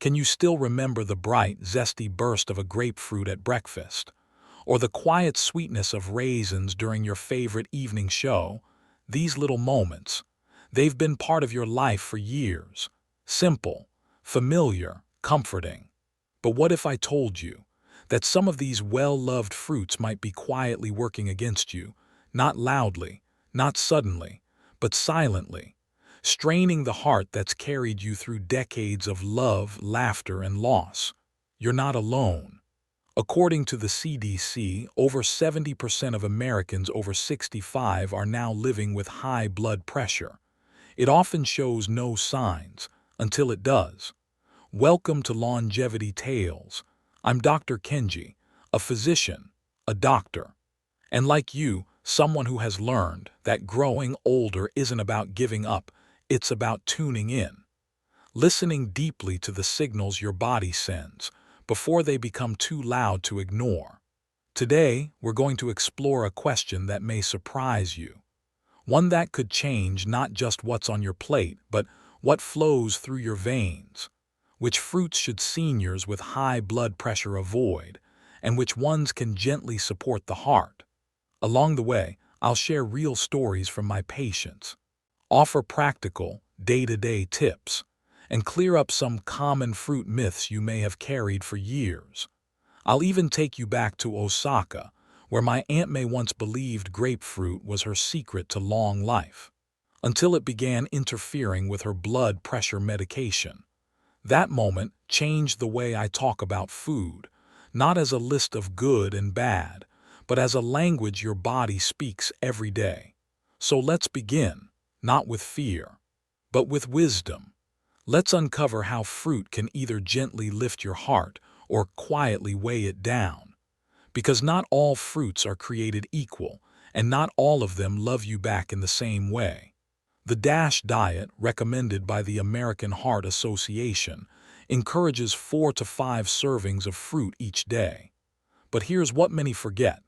Can you still remember the bright, zesty burst of a grapefruit at breakfast? Or the quiet sweetness of raisins during your favorite evening show? These little moments, they've been part of your life for years. Simple, familiar, comforting. But what if I told you that some of these well-loved fruits might be quietly working against you, not loudly, not suddenly, but silently, straining the heart that's carried you through decades of love, laughter, and loss? You're not alone. According to the CDC, over 70% of Americans over 65 are now living with high blood pressure. It often shows no signs until it does. Welcome to Longevity Tales. I'm Dr. Kenji, a physician, a doctor, and like you, someone who has learned that growing older isn't about giving up, it's about tuning in, listening deeply to the signals your body sends before they become too loud to ignore. Today, we're going to explore a question that may surprise you, one that could change not just what's on your plate, but what flows through your veins. Which fruits should seniors with high blood pressure avoid, and which ones can gently support the heart? Along the way, I'll share real stories from my patients, offer practical, day-to-day tips, and clear up some common fruit myths you may have carried for years. I'll even take you back to Osaka, where my Aunt May once believed grapefruit was her secret to long life, until it began interfering with her blood pressure medication. That moment changed the way I talk about food, not as a list of good and bad, but as a language your body speaks every day. So let's begin, not with fear, but with wisdom. Let's uncover how fruit can either gently lift your heart or quietly weigh it down. Because not all fruits are created equal, and not all of them love you back in the same way. The DASH diet, recommended by the American Heart Association, encourages 4 to 5 servings of fruit each day. But here's what many forget.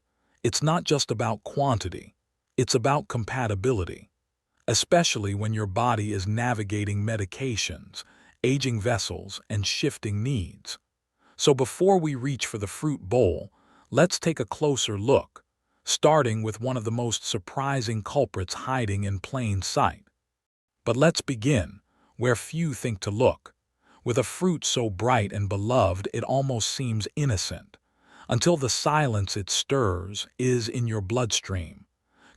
It's not just about quantity, it's about compatibility. Especially when your body is navigating medications, aging vessels, and shifting needs. So before we reach for the fruit bowl, let's take a closer look, starting with one of the most surprising culprits hiding in plain sight. But let's begin where few think to look, with a fruit so bright and beloved it almost seems innocent, until the silence it stirs is in your bloodstream.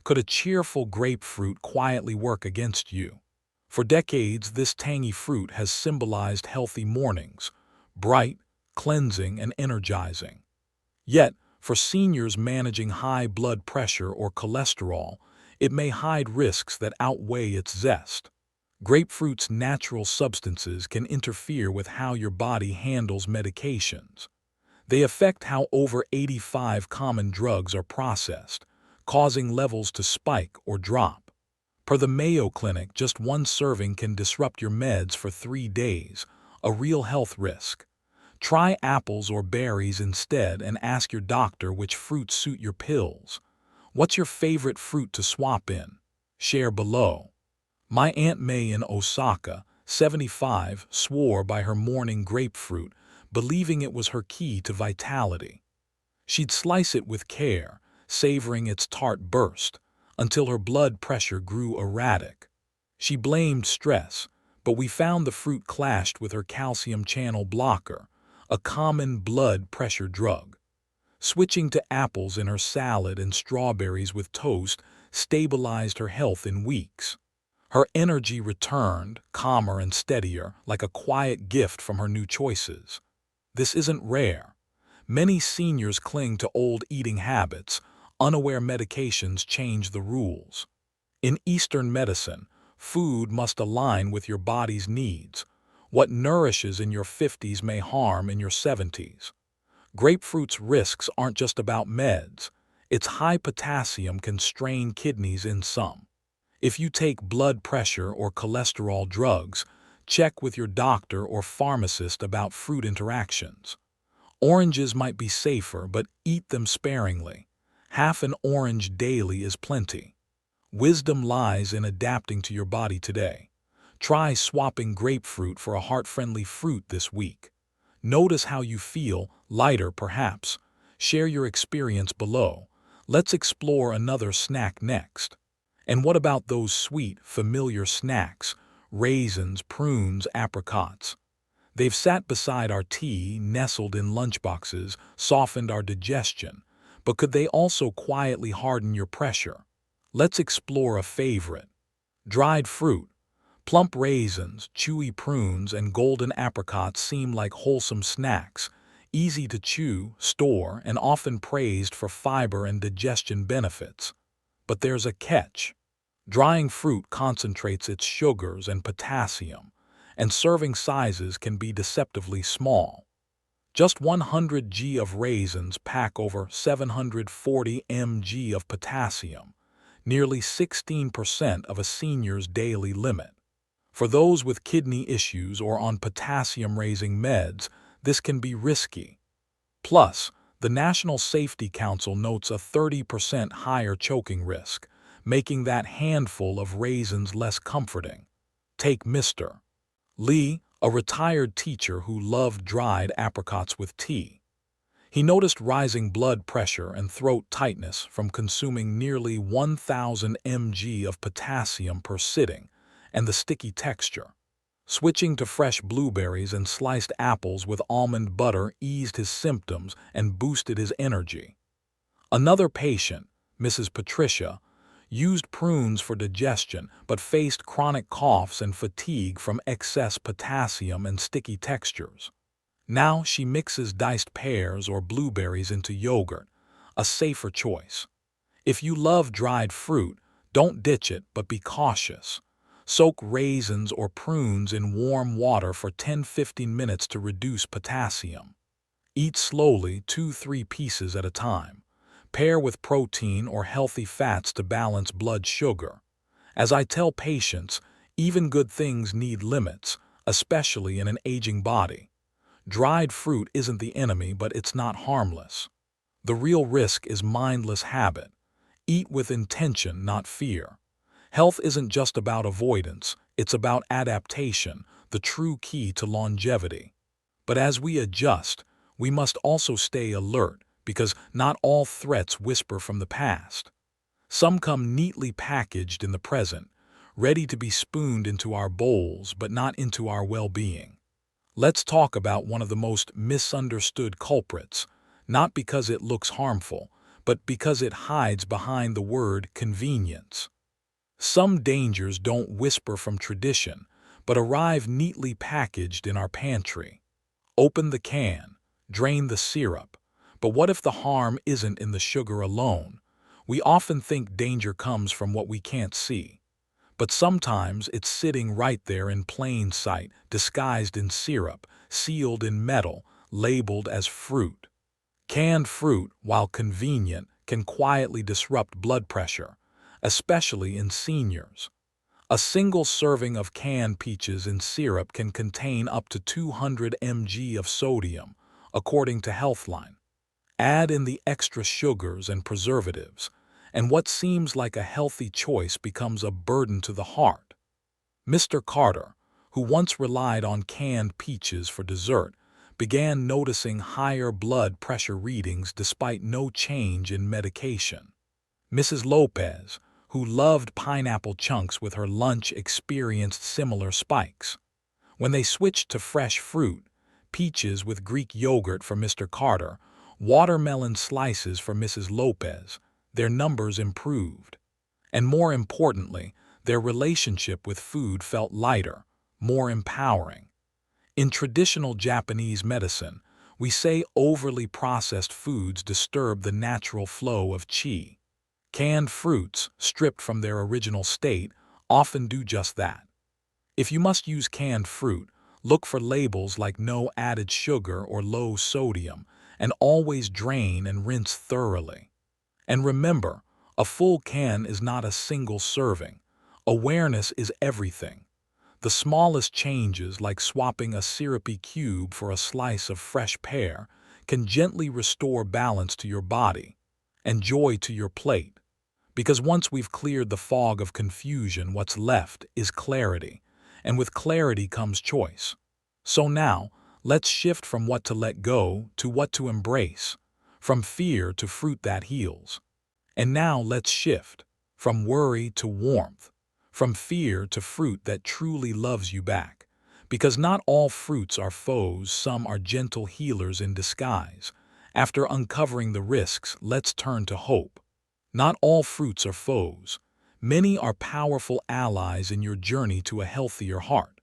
Could a cheerful grapefruit quietly work against you? For decades, this tangy fruit has symbolized healthy mornings, bright, cleansing, and energizing. Yet, for seniors managing high blood pressure or cholesterol, it may hide risks that outweigh its zest. Grapefruit's natural substances can interfere with how your body handles medications. They affect how over 85 common drugs are processed, causing levels to spike or drop. Per the Mayo Clinic, just one serving can disrupt your meds for 3 days, a real health risk. Try apples or berries instead and ask your doctor which fruits suit your pills. What's your favorite fruit to swap in? Share below. My Aunt May in Osaka, 75, swore by her morning grapefruit, believing it was her key to vitality. She'd slice it with care, savoring its tart burst, until her blood pressure grew erratic. She blamed stress, but we found the fruit clashed with her calcium channel blocker, a common blood pressure drug. Switching to apples in her salad and strawberries with toast stabilized her health in weeks. Her energy returned, calmer and steadier, like a quiet gift from her new choices. This isn't rare. Many seniors cling to old eating habits, unaware medications change the rules. In Eastern medicine, food must align with your body's needs. What nourishes in your 50s may harm in your 70s. Grapefruit's risks aren't just about meds. Its high potassium can strain kidneys in some. If you take blood pressure or cholesterol drugs, check with your doctor or pharmacist about fruit interactions. Oranges might be safer, but eat them sparingly. Half an orange daily is plenty. Wisdom lies in adapting to your body today. Try swapping grapefruit for a heart-friendly fruit this week. Notice how you feel, lighter perhaps. Share your experience below. Let's explore another snack next. And what about those sweet, familiar snacks? Raisins, prunes, apricots. They've sat beside our tea, nestled in lunchboxes, softened our digestion. But could they also quietly harden your pressure? Let's explore a favorite. Dried fruit. Plump raisins, chewy prunes, and golden apricots seem like wholesome snacks, easy to chew, store, and often praised for fiber and digestion benefits. But there's a catch. Drying fruit concentrates its sugars and potassium, and serving sizes can be deceptively small. Just 100 g of raisins pack over 740 mg of potassium, nearly 16% of a senior's daily limit. For those with kidney issues or on potassium-raising meds, this can be risky. Plus, the National Safety Council notes a 30% higher choking risk, making that handful of raisins less comforting. Take Mr. Lee, a retired teacher who loved dried apricots with tea. He noticed rising blood pressure and throat tightness from consuming nearly 1,000 mg of potassium per sitting, and the sticky texture. Switching to fresh blueberries and sliced apples with almond butter eased his symptoms and boosted his energy. Another patient, Mrs. Patricia, used prunes for digestion but faced chronic coughs and fatigue from excess potassium and sticky textures. Now she mixes diced pears or blueberries into yogurt, a safer choice. If you love dried fruit, don't ditch it, but be cautious. Soak raisins or prunes in warm water for 10–15 minutes to reduce potassium. Eat slowly, 2–3 pieces at a time. Pair with protein or healthy fats to balance blood sugar. As I tell patients, even good things need limits, especially in an aging body. Dried fruit isn't the enemy, but it's not harmless. The real risk is mindless habit. Eat with intention, not fear. Health isn't just about avoidance, it's about adaptation, the true key to longevity. But as we adjust, we must also stay alert, because not all threats whisper from the past. Some come neatly packaged in the present, ready to be spooned into our bowls but not into our well-being. Let's talk about one of the most misunderstood culprits, not because it looks harmful, but because it hides behind the word convenience. Some dangers don't whisper from tradition, but arrive neatly packaged in our pantry. Open the can, drain the syrup. But what if the harm isn't in the sugar alone? We often think danger comes from what we can't see. But sometimes it's sitting right there in plain sight, disguised in syrup, sealed in metal, labeled as fruit. Canned fruit, while convenient, can quietly disrupt blood pressure, especially in seniors. A single serving of canned peaches in syrup can contain up to 200 mg of sodium, according to Healthline. Add in the extra sugars and preservatives, and what seems like a healthy choice becomes a burden to the heart. Mr. Carter, who once relied on canned peaches for dessert, began noticing higher blood pressure readings despite no change in medication. Mrs. Lopez, who loved pineapple chunks with her lunch, experienced similar spikes. When they switched to fresh fruit, peaches with Greek yogurt for Mr. Carter, watermelon slices for Mrs. Lopez, their numbers improved. And more importantly, their relationship with food felt lighter, more empowering. In traditional Japanese medicine, we say overly processed foods disturb the natural flow of qi. Canned fruits, stripped from their original state, often do just that. If you must use canned fruit, look for labels like no added sugar or low sodium, and always drain and rinse thoroughly. And remember, a full can is not a single serving. Awareness is everything. The smallest changes, like swapping a syrupy cube for a slice of fresh pear, can gently restore balance to your body and joy to your plate. Because once we've cleared the fog of confusion, what's left is clarity. and with clarity comes choice. So now, let's shift from what to let go to what to embrace, from fear to fruit that heals. And now let's shift from worry to warmth, from fear to fruit that truly loves you back. Because not all fruits are foes, some are gentle healers in disguise. After uncovering the risks, let's turn to hope. Not all fruits are foes. Many are powerful allies in your journey to a healthier heart.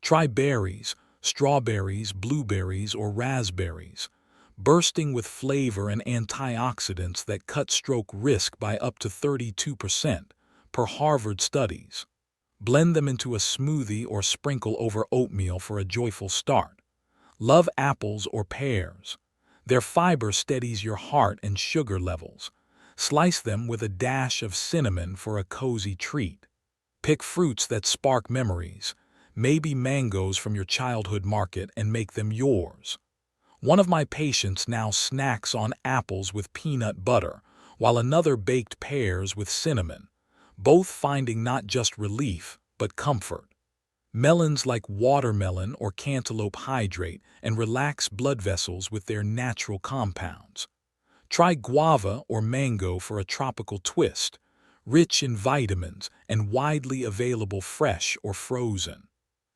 Try berries, strawberries, blueberries, or raspberries, bursting with flavor and antioxidants that cut stroke risk by up to 32% per Harvard studies. Blend them into a smoothie or sprinkle over oatmeal for a joyful start. Love apples or pears. Their fiber steadies your heart and sugar levels. Slice them with a dash of cinnamon for a cozy treat. Pick fruits that spark memories, maybe mangoes from your childhood market, and make them yours. One of my patients now snacks on apples with peanut butter, while another baked pears with cinnamon, both finding not just relief, but comfort. Melons like watermelon or cantaloupe hydrate and relax blood vessels with their natural compounds. Try guava or mango for a tropical twist, rich in vitamins and widely available fresh or frozen.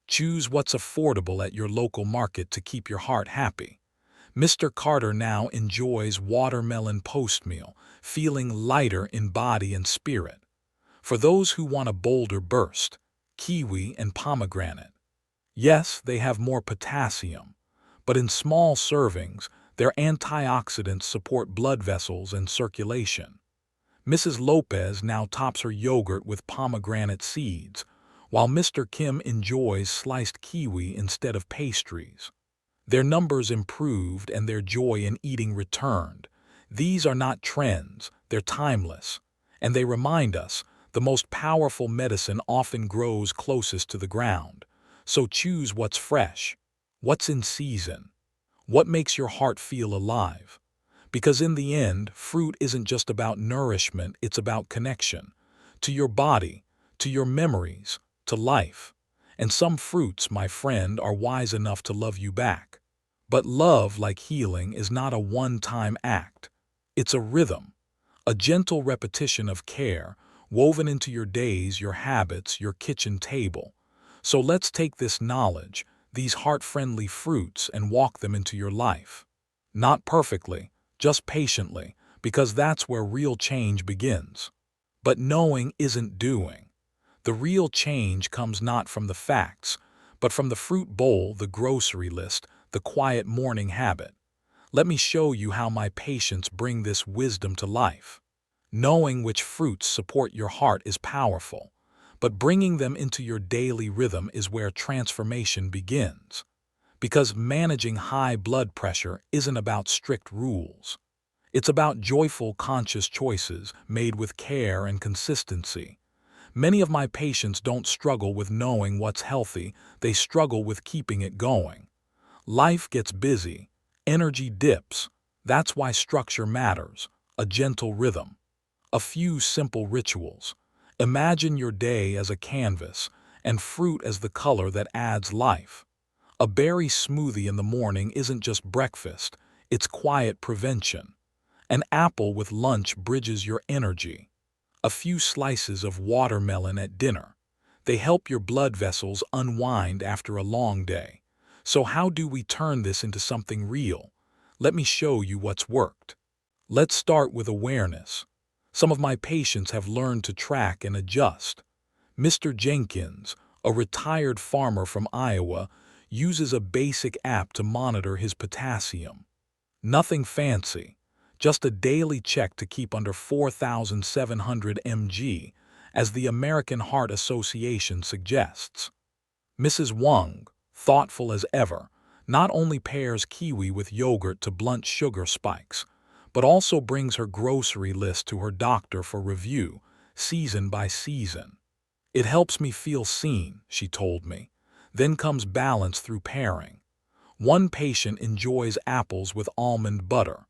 Choose what's affordable at your local market to keep your heart happy. Mr. Carter now enjoys watermelon post-meal, feeling lighter in body and spirit. For those who want a bolder burst, kiwi and pomegranate. Yes, they have more potassium, but in small servings, their antioxidants support blood vessels and circulation. Mrs. Lopez now tops her yogurt with pomegranate seeds, while Mr. Kim enjoys sliced kiwi instead of pastries. Their numbers improved and their joy in eating returned. These are not trends, they're timeless. And they remind us, the most powerful medicine often grows closest to the ground. So choose what's fresh, what's in season, what makes your heart feel alive. Because in the end, fruit isn't just about nourishment, it's about connection. To your body, to your memories, to life. And some fruits, my friend, are wise enough to love you back. But love, like healing, is not a one-time act. It's a rhythm, a gentle repetition of care, woven into your days, your habits, your kitchen table. So let's take this knowledge, these heart-friendly fruits, and walk them into your life. Not perfectly, just patiently, because that's where real change begins. But knowing isn't doing. The real change comes not from the facts, but from the fruit bowl, the grocery list, the quiet morning habit. Let me show you how my patients bring this wisdom to life. Knowing which fruits support your heart is powerful, but bringing them into your daily rhythm is where transformation begins. Because managing high blood pressure isn't about strict rules. It's about joyful, conscious choices made with care and consistency. Many of my patients don't struggle with knowing what's healthy, they struggle with keeping it going. Life gets busy, energy dips. That's why structure matters, a gentle rhythm. A few simple rituals. Imagine your day as a canvas, and fruit as the color that adds life. A berry smoothie in the morning isn't just breakfast, it's quiet prevention. An apple with lunch bridges your energy. A few slices of watermelon at dinner. They help your blood vessels unwind after a long day. So how do we turn this into something real? Let me show you what's worked. Let's start with awareness. Some of my patients have learned to track and adjust. Mr. Jenkins, a retired farmer from Iowa, uses a basic app to monitor his potassium. Nothing fancy, just a daily check to keep under 4,700 mg, as the American Heart Association suggests. Mrs. Wang, thoughtful as ever, not only pairs kiwi with yogurt to blunt sugar spikes, but also brings her grocery list to her doctor for review, season by season. It helps me feel seen, she told me. Then comes balance through pairing. One patient enjoys apples with almond butter.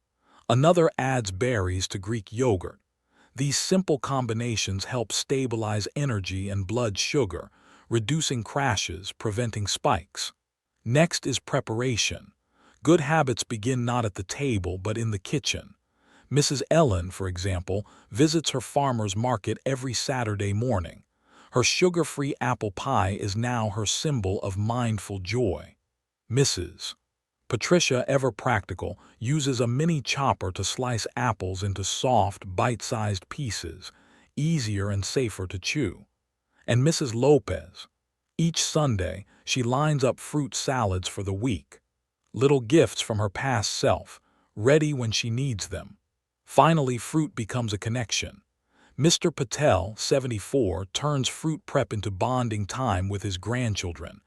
Another adds berries to Greek yogurt. These simple combinations help stabilize energy and blood sugar, reducing crashes, preventing spikes. Next is preparation. Good habits begin not at the table but in the kitchen. Mrs. Ellen, for example, visits her farmer's market every Saturday morning. Her sugar-free apple pie is now her symbol of mindful joy. Mrs. Patricia, ever practical, uses a mini chopper to slice apples into soft, bite-sized pieces, easier and safer to chew. And Mrs. Lopez, each Sunday, she lines up fruit salads for the week. Little gifts from her past self, ready when she needs them. Finally, fruit becomes a connection. Mr. Patel, 74, turns fruit prep into bonding time with his grandchildren.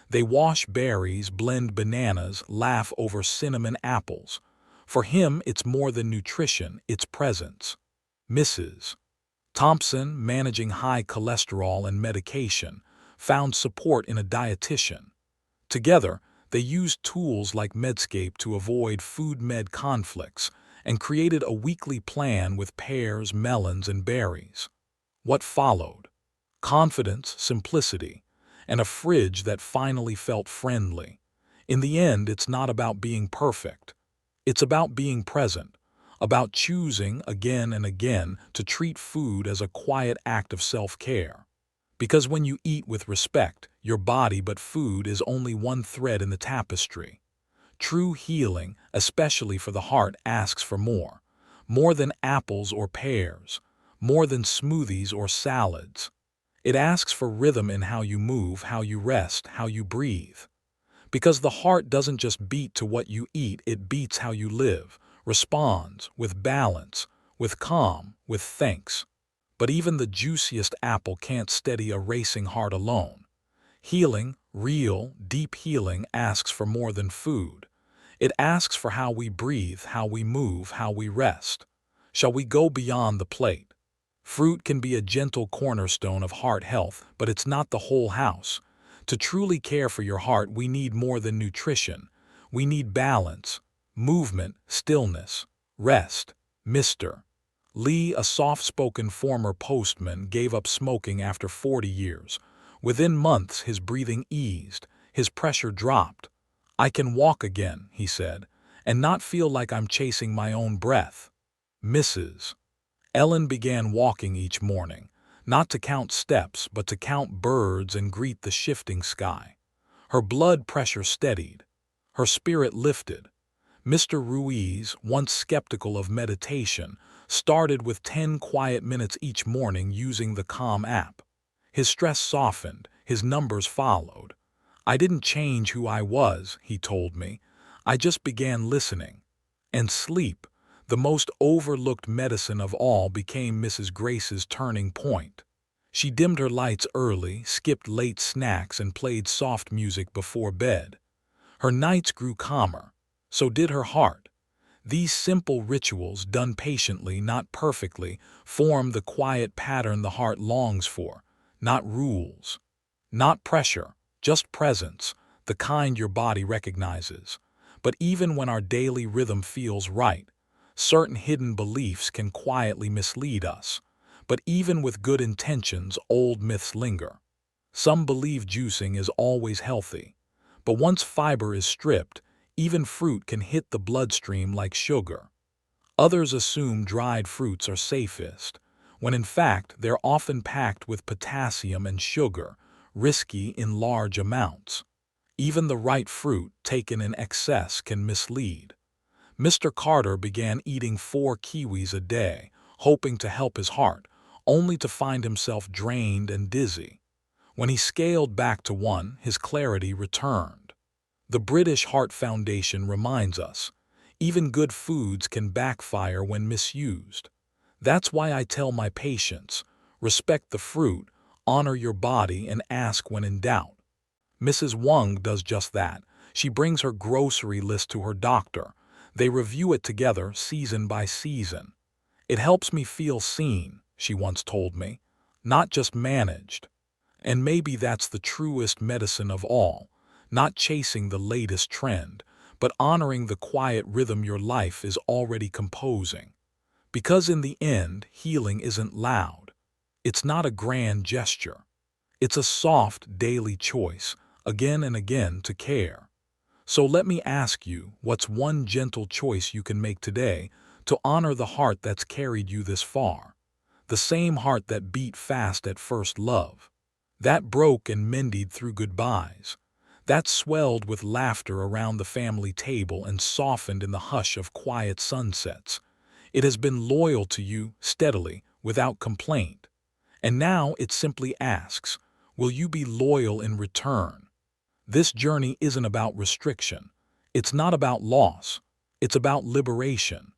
They wash berries, blend bananas, laugh over cinnamon apples. For him, it's more than nutrition, it's presence. Mrs. Thompson, managing high cholesterol and medication, found support in a dietitian. Together, they used tools like Medscape to avoid food-med conflicts and created a weekly plan with pears, melons, and berries. What followed? Confidence, simplicity, and a fridge that finally felt friendly. In the end, it's not about being perfect. It's about being present, about choosing again and again to treat food as a quiet act of self-care. Because when you eat with respect, your body but food is only one thread in the tapestry. True healing, especially for the heart, asks for more. More than apples or pears, more than smoothies or salads. It asks for rhythm in how you move, how you rest, how you breathe. Because the heart doesn't just beat to what you eat, it beats how you live, responds with balance, with calm, with thanks. But even the juiciest apple can't steady a racing heart alone. Healing, real, deep healing, asks for more than food. It asks for how we breathe, how we move, how we rest. Shall we go beyond the plate? Fruit can be a gentle cornerstone of heart health, but it's not the whole house. To truly care for your heart, we need more than nutrition. We need balance, movement, stillness, rest. Mr. Lee, a soft-spoken former postman, gave up smoking after 40 years. Within months, his breathing eased, his pressure dropped. "I can walk again," he said, "and not feel like I'm chasing my own breath." Mrs. Ellen began walking each morning, not to count steps, but to count birds and greet the shifting sky. Her blood pressure steadied. Her spirit lifted. Mr. Ruiz, once skeptical of meditation, started with 10 quiet minutes each morning using the Calm app. His stress softened, his numbers followed. "I didn't change who I was," he told me. "I just began listening." And sleep, the most overlooked medicine of all, became Mrs. Grace's turning point. She dimmed her lights early, skipped late snacks, and played soft music before bed. Her nights grew calmer. So did her heart. These simple rituals, done patiently, not perfectly, form the quiet pattern the heart longs for. Not rules, not pressure, just presence, the kind your body recognizes. But even when our daily rhythm feels right, certain hidden beliefs can quietly mislead us. But even with good intentions, old myths linger. Some believe juicing is always healthy. But once fiber is stripped, even fruit can hit the bloodstream like sugar. Others assume dried fruits are safest, when in fact they're often packed with potassium and sugar, risky in large amounts. Even the right fruit, taken in excess, can mislead. Mr. Carter began eating 4 kiwis a day, hoping to help his heart, only to find himself drained and dizzy. When he scaled back to 1, his clarity returned. The British Heart Foundation reminds us, even good foods can backfire when misused. That's why I tell my patients, respect the fruit, honor your body, and ask when in doubt. Mrs. Wang does just that. She brings her grocery list to her doctor. They review it together, season by season. "It helps me feel seen," she once told me, "not just managed." And maybe that's the truest medicine of all, not chasing the latest trend, but honoring the quiet rhythm your life is already composing. Because in the end, healing isn't loud. It's not a grand gesture. It's a soft, daily choice, again and again, to care. So let me ask you, what's one gentle choice you can make today to honor the heart that's carried you this far? The same heart that beat fast at first love, that broke and mended through goodbyes, that swelled with laughter around the family table and softened in the hush of quiet sunsets. It has been loyal to you steadily, without complaint. And now it simply asks, will you be loyal in return? This journey isn't about restriction. It's not about loss. It's about liberation.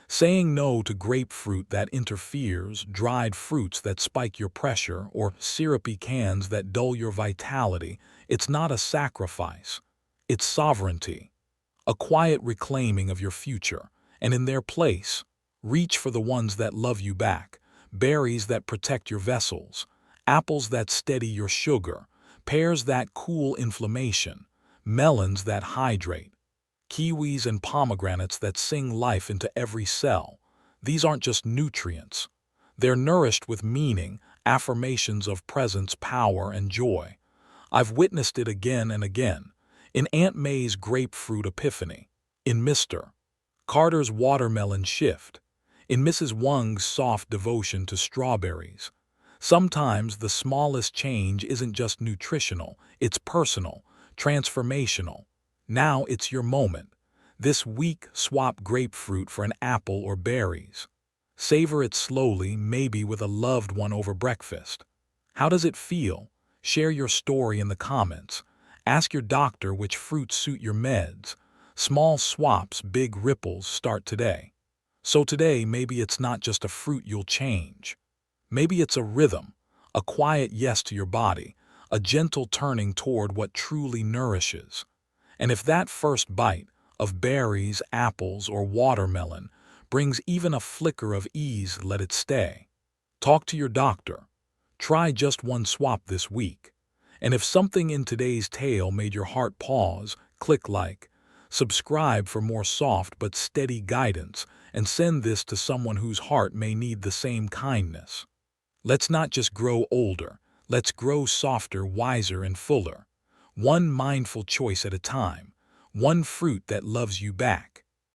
Saying no to grapefruit that interferes, dried fruits that spike your pressure, or syrupy cans that dull your vitality, it's not a sacrifice. It's sovereignty, a quiet reclaiming of your future, and in their place, reach for the ones that love you back, berries that protect your vessels, apples that steady your sugar, pears that cool inflammation, melons that hydrate, kiwis and pomegranates that sing life into every cell. These aren't just nutrients. They're nourished with meaning, affirmations of presence, power, and joy. I've witnessed it again and again. In Aunt May's grapefruit epiphany, in Mr. Carter's watermelon shift, in Mrs. Wang's soft devotion to strawberries. Sometimes the smallest change isn't just nutritional, it's personal, transformational. Now it's your moment. This week, swap grapefruit for an apple or berries. Savor it slowly, maybe with a loved one over breakfast. How does it feel? Share your story in the comments. Ask your doctor which fruits suit your meds. Small swaps, big ripples start today. So today, maybe it's not just a fruit you'll change. Maybe it's a rhythm, a quiet yes to your body, a gentle turning toward what truly nourishes. And if that first bite of berries, apples, or watermelon brings even a flicker of ease, let it stay. Talk to your doctor. Try just one swap this week. And if something in today's tale made your heart pause, click like, subscribe for more soft but steady guidance, and send this to someone whose heart may need the same kindness. Let's not just grow older, let's grow softer, wiser, and fuller. One mindful choice at a time, one fruit that loves you back.